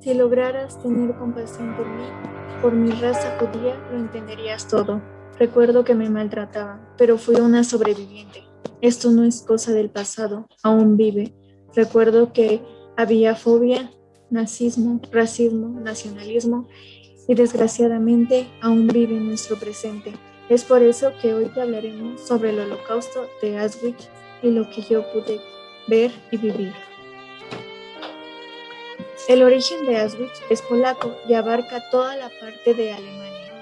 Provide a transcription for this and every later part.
Si lograras tener compasión por mí, por mi raza judía, lo entenderías todo. Recuerdo que me maltrataban, pero fui una sobreviviente. Esto no es cosa del pasado, aún vive. Recuerdo que había fobia, nazismo, racismo, nacionalismo y desgraciadamente aún vive en nuestro presente. Es por eso que hoy te hablaremos sobre el holocausto de Auschwitz y lo que yo pude ver y vivir. El origen de Auschwitz es polaco y abarca toda la parte de Alemania.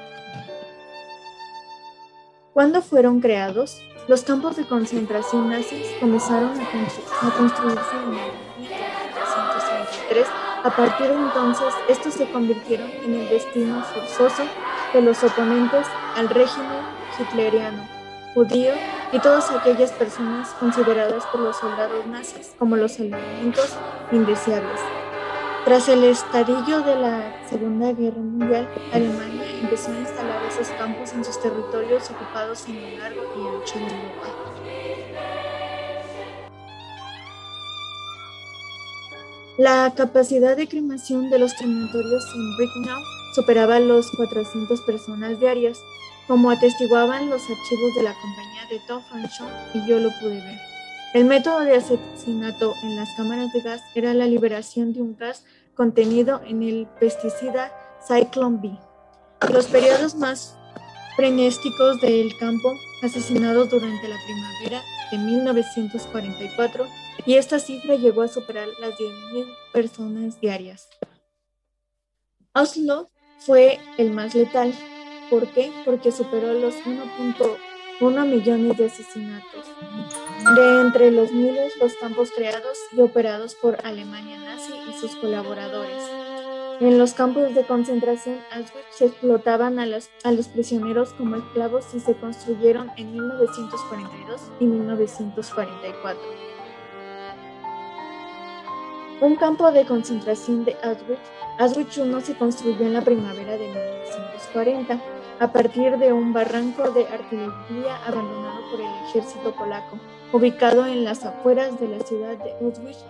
¿Cuándo fueron creados? Los campos de concentración nazis comenzaron a construirse en Alemania en 1933. A partir de entonces, estos se convirtieron en el destino forzoso de los oponentes al régimen hitleriano, judío y todas aquellas personas consideradas por los soldados nazis como los elementos indeseables. Tras el estallido de la Segunda Guerra Mundial, Alemania empezó a instalar esos campos en sus territorios ocupados en lo largo y ancho de Europa. La capacidad de cremación de los crematorios en Birkenau superaba los 400 personas diarias, como atestiguaban los archivos de la compañía de Toffenschon, y yo lo pude ver. El método de asesinato en las cámaras de gas era la liberación de un gas contenido en el pesticida Zyklon B. Los periodos más frenéticos del campo, asesinados durante la primavera de 1944, y esta cifra llegó a superar las 10.000 personas diarias. Oslo fue el más letal. ¿Por qué? Porque superó los 1.1 millones de asesinatos. De entre los miles, los campos creados y operados por Alemania nazi y sus colaboradores. En los campos de concentración Auschwitz se explotaban a los prisioneros como esclavos y se construyeron en 1942 y 1944. Un campo de concentración de Auschwitz I se construyó en la primavera de 1940 a partir de un barranco de artillería abandonado por el ejército polaco, ubicado en las afueras de la ciudad de Auschwitz,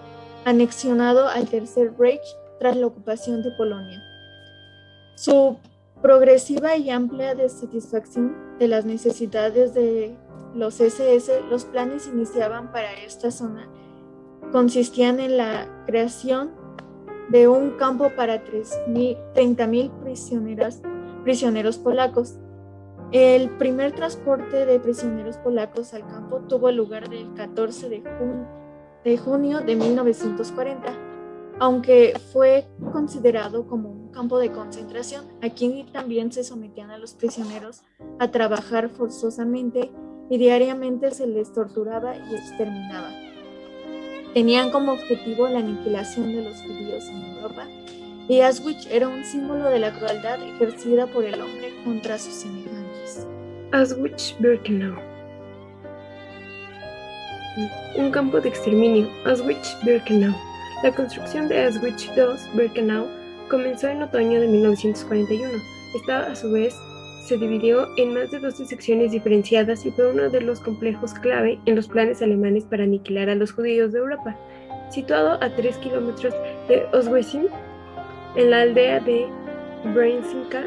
anexionado al Tercer Reich tras la ocupación de Polonia. Su progresiva y amplia satisfacción de las necesidades de los SS, los planes iniciaban para esta zona consistían en la creación de un campo para 30.000 prisioneros polacos. El primer transporte de prisioneros polacos al campo tuvo lugar el 14 de junio de 1940. Aunque fue considerado como un campo de concentración, aquí también se sometían a los prisioneros a trabajar forzosamente y diariamente se les torturaba y exterminaba. Tenían como objetivo la aniquilación de los judíos en Europa, y Auschwitz era un símbolo de la crueldad ejercida por el hombre contra sus semejantes. Auschwitz-Birkenau. Un campo de exterminio, Auschwitz-Birkenau. La construcción de Auschwitz-II-Birkenau comenzó en otoño de 1941. Esta, a su vez, se dividió en más de 12 secciones diferenciadas y fue uno de los complejos clave en los planes alemanes para aniquilar a los judíos de Europa. Situado a 3 kilómetros de Oswiecim, en la aldea de Brzezinka,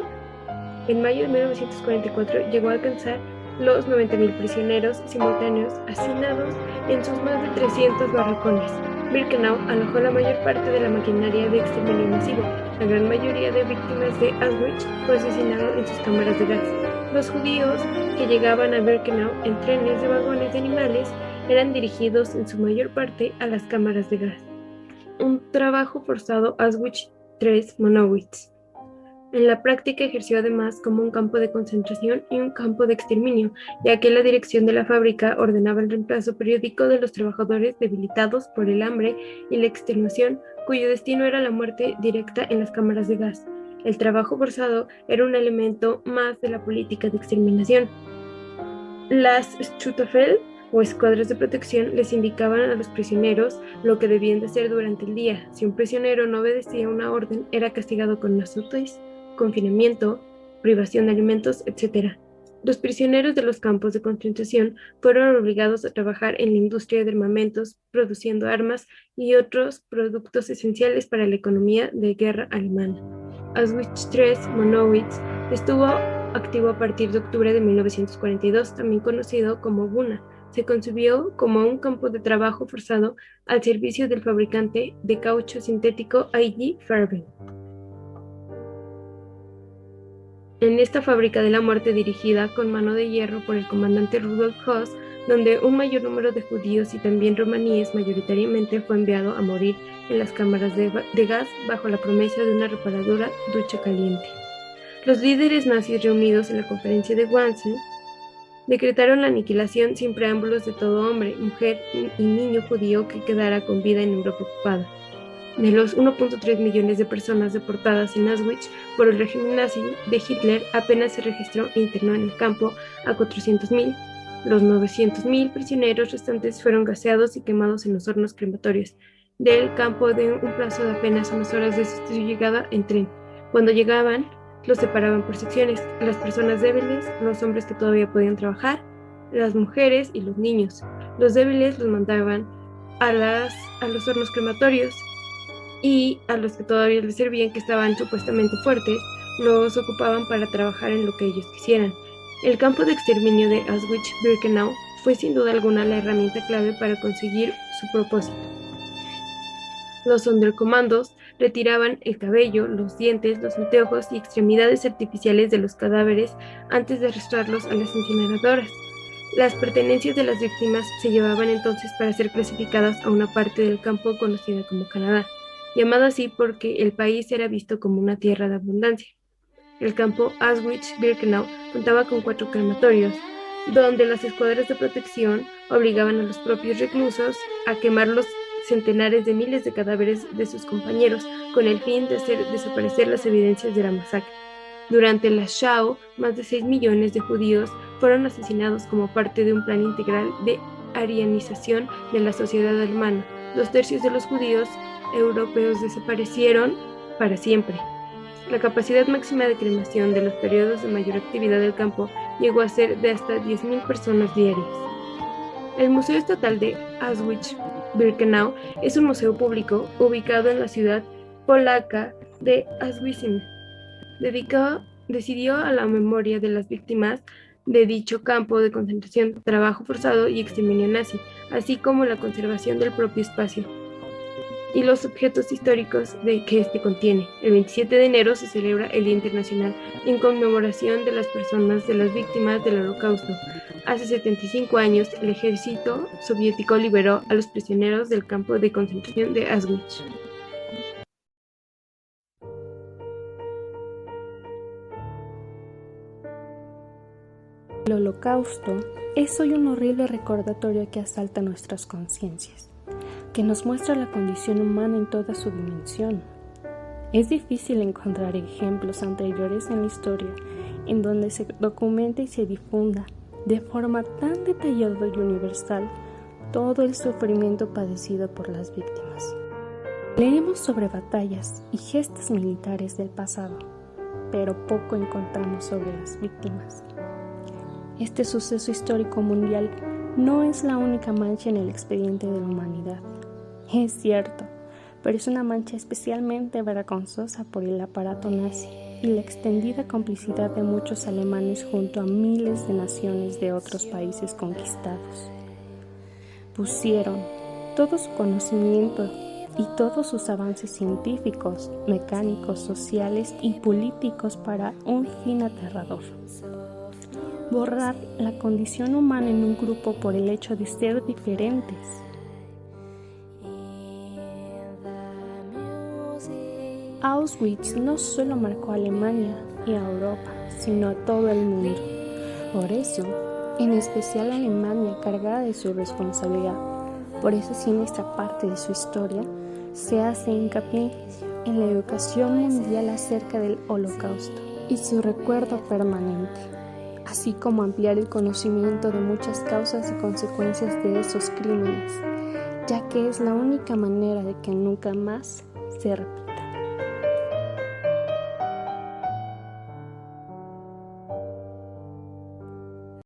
en mayo de 1944 llegó a alcanzar los 90.000 prisioneros simultáneos hacinados en sus más de 300 barracones. Birkenau alojó la mayor parte de la maquinaria de exterminio masivo. La gran mayoría de víctimas de Auschwitz fue asesinado en sus cámaras de gas. Los judíos que llegaban a Birkenau en trenes de vagones de animales eran dirigidos en su mayor parte a las cámaras de gas. Un trabajo forzado Auschwitz III Monowitz. En la práctica ejerció además como un campo de concentración y un campo de exterminio, ya que la dirección de la fábrica ordenaba el reemplazo periódico de los trabajadores debilitados por el hambre y la extenuación, cuyo destino era la muerte directa en las cámaras de gas. El trabajo forzado era un elemento más de la política de exterminación. Las Schutzstaffel o escuadras de protección les indicaban a los prisioneros lo que debían de hacer durante el día. Si un prisionero no obedecía una orden, era castigado con azotes, confinamiento, privación de alimentos, etc. Los prisioneros de los campos de concentración fueron obligados a trabajar en la industria de armamentos, produciendo armas y otros productos esenciales para la economía de guerra alemana. Auschwitz III Monowitz estuvo activo a partir de octubre de 1942, también conocido como Buna. Se concibió como un campo de trabajo forzado al servicio del fabricante de caucho sintético IG Farben. En esta fábrica de la muerte dirigida con mano de hierro por el comandante Rudolf Höss, donde un mayor número de judíos y también romaníes mayoritariamente fue enviado a morir en las cámaras de gas bajo la promesa de una reparadora ducha caliente. Los líderes nazis reunidos en la conferencia de Wannsee decretaron la aniquilación sin preámbulos de todo hombre, mujer y niño judío que quedara con vida en Europa ocupada. De los 1.3 millones de personas deportadas en Auschwitz por el régimen nazi de Hitler, apenas se registró e internó en el campo a 400.000. Los 900.000 prisioneros restantes fueron gaseados y quemados en los hornos crematorios del campo de un plazo de apenas unas horas desde su llegada en tren. Cuando llegaban, los separaban por secciones: las personas débiles, los hombres que todavía podían trabajar, las mujeres y los niños. Los débiles los mandaban a los hornos crematorios, y a los que todavía les servían, que estaban supuestamente fuertes, los ocupaban para trabajar en lo que ellos quisieran. El campo de exterminio de Auschwitz-Birkenau fue sin duda alguna la herramienta clave para conseguir su propósito. Los Sonderkommandos retiraban el cabello, los dientes, los anteojos y extremidades artificiales de los cadáveres antes de arrastrarlos a las incineradoras. Las pertenencias de las víctimas se llevaban entonces para ser clasificadas a una parte del campo conocida como Canadá, llamado así porque el país era visto como una tierra de abundancia. El campo Auschwitz-Birkenau contaba con 4 crematorios, donde las escuadras de protección obligaban a los propios reclusos a quemar los centenares de miles de cadáveres de sus compañeros, con el fin de hacer desaparecer las evidencias de la masacre. Durante la Shoah, más de 6 millones de judíos fueron asesinados como parte de un plan integral de arianización de la sociedad alemana. 2/3 de los judíos europeos desaparecieron para siempre. La capacidad máxima de cremación de los periodos de mayor actividad del campo llegó a ser de hasta 10.000 personas diarias. El Museo Estatal de Auschwitz-Birkenau es un museo público ubicado en la ciudad polaca de Auschwitz. Decidió a la memoria de las víctimas de dicho campo de concentración, trabajo forzado y exterminio nazi, así como la conservación del propio espacio y los objetos históricos que este contiene. El 27 de enero se celebra el Día Internacional en conmemoración de las personas de las víctimas del Holocausto. Hace 75 años, el ejército soviético liberó a los prisioneros del campo de concentración de Auschwitz. El Holocausto es hoy un horrible recordatorio que asalta nuestras conciencias, que nos muestra la condición humana en toda su dimensión. Es difícil encontrar ejemplos anteriores en la historia en donde se documente y se difunda de forma tan detallada y universal todo el sufrimiento padecido por las víctimas. Leemos sobre batallas y gestas militares del pasado, pero poco encontramos sobre las víctimas. Este suceso histórico mundial no es la única mancha en el expediente de la humanidad. Es cierto, pero es una mancha especialmente vergonzosa por el aparato nazi y la extendida complicidad de muchos alemanes junto a miles de naciones de otros países conquistados. Pusieron todo su conocimiento y todos sus avances científicos, mecánicos, sociales y políticos para un fin aterrador: borrar la condición humana en un grupo por el hecho de ser diferentes. Auschwitz no solo marcó a Alemania y a Europa, sino a todo el mundo. Por eso, en especial Alemania, cargada de su responsabilidad. Por eso, sí, en esta parte de su historia se hace hincapié en la educación mundial acerca del Holocausto y su recuerdo permanente, así como ampliar el conocimiento de muchas causas y consecuencias de esos crímenes, ya que es la única manera de que nunca más se repita.